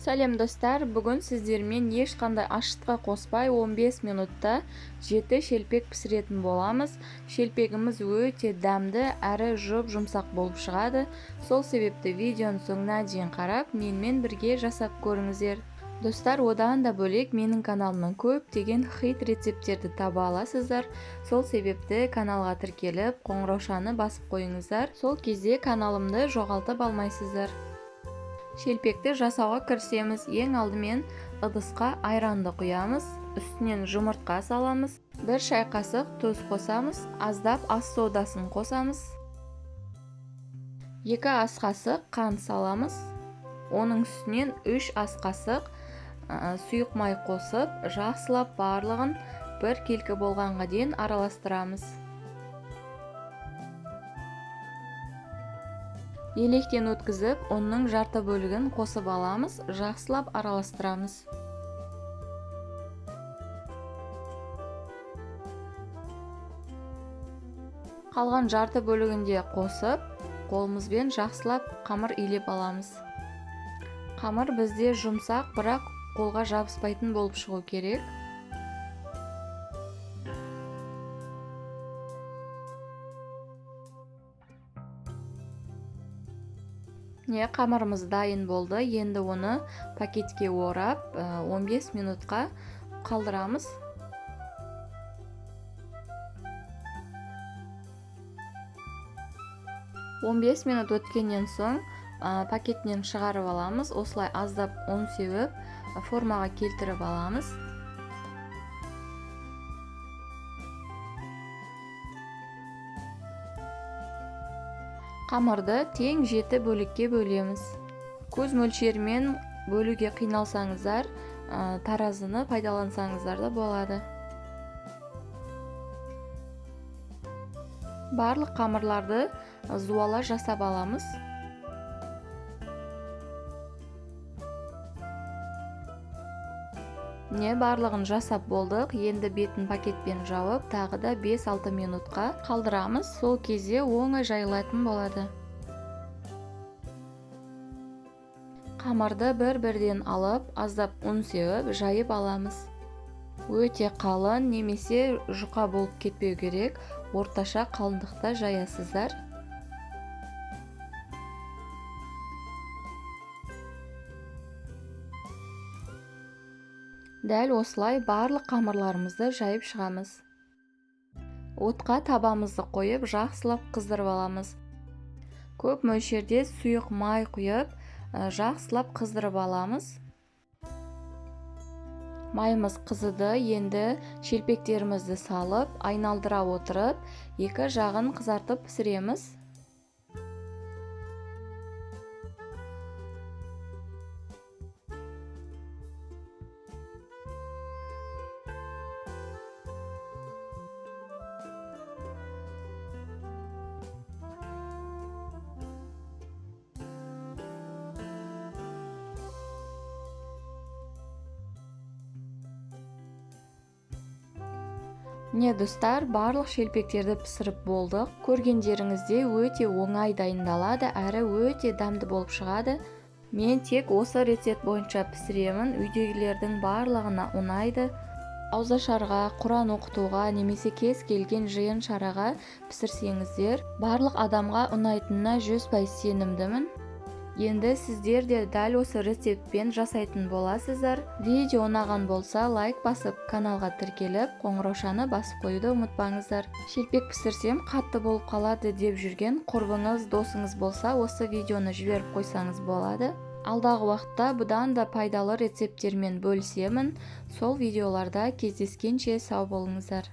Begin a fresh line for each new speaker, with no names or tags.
Сәлем достар, бүгін сіздермен ешқандай ашытқы қоспай 15 минутта 7 шелпек пісіретін боламыз. Шелпегіміз өте дәмді әрі жұмсақ болып шығады. Сол себепті видеоның соңына дейін қарап, менімен бірге жасап көріңіздер. Достар, одан да бөлек менің каналымнан көптеген хит рецептерді таба аласыздар. Сол себепті каналға тіркеліп, қоңыраушаны басып қойыңыздар. Сол кезде каналымды жоғалтып алмайсыздар. Шелпекті жасауға кірісеміз. Ең алдымен ыдысқа айранды құямыз, үстінен жұмыртқа саламыз, 1 шай қасық тұз қосамыз, аздап ас содасын қосамыз, 2 ас қасық қант саламыз, оның үстінен 3 ас қасық сұйық май қосып, жақсылап барлығын бір келкі болғанға дейін араластырамыз. Електен өткізіп, оның жарты бөлігін қосып аламыз, жақсылап араластырамыз. Қалған жарты бөлігінде қосып, қолымызбен жақсылап қамыр илеп аламыз. Қамыр бізде жұмсақ, бірақ қолға жабыспайтын болып шығу керек. Қамырымыз дайын болды. Енді оны пакетке орап 15 минутқа қалдырамыз. «15 минут өткеннен соң пакетінен шығарып аламыз. Осылай аздап ұн сеуіп, формаға келтіріп аламыз. Қамырды тең 7 бөлікке бөлеміз. Көз мөлшерімен бөлуге қиналсаңыздар, таразыны пайдалансаңыздар да болады. Барлық қамырларды зуала жасап аламыз. Барлығын жасап болдық. Енді бетін пакетпен жауып, тағы да 5-6 минутқа қалдырамыз. Сол кезде оңай жайылатын болады. Қамырды бір-бірден алып, аздап ұн сеуіп, жайып аламыз. Өте қалың немесе жұқа болып кетпеу керек. Орташа қалыңдықта жаясыздар. Дәл осылай барлық қамырларымызды жайып шығамыз. Отқа табамызды қойып, жақсылап қыздырып аламыз. Көп мөлшерде сұйық май құйып, жақсылап қыздырып аламыз. Майымыз қызыды. Енді шелпектерімізді салып, айналдыра отырып, екі жағын қызартып пісіреміз. Достар, барлық шелпектерді пісіріп болдық. Көргендеріңізде өте оңай дайындалады, әрі өте дәмді болып шығады. Мен тек осы рецепт бойынша пісіремін. Үйдегілердің барлығына ұнайды. Ауызашарға, Құран оқытуға немесе кез келген жиын шараға пісірсеңіздер, барлық адамға ұнайтынына 100% сенімдімін. Енді сіздер де дәл осы рецептпен жасайтын боласыздар. Видео ұнаған болса, лайк басып, каналға тіркеліп, қоңыраушаны басып қоюды ұмытпаңыздар. Шелпек пісірсем қатты болып қалады деп жүрген құрбыңыз, досыңыз болса, осы видеоны жіберіп қойсаңыз болады. Алдағы уақытта бұдан да пайдалы рецепттермен бөлісемін. Сол видеоларда кездескенше сау болыңыздар.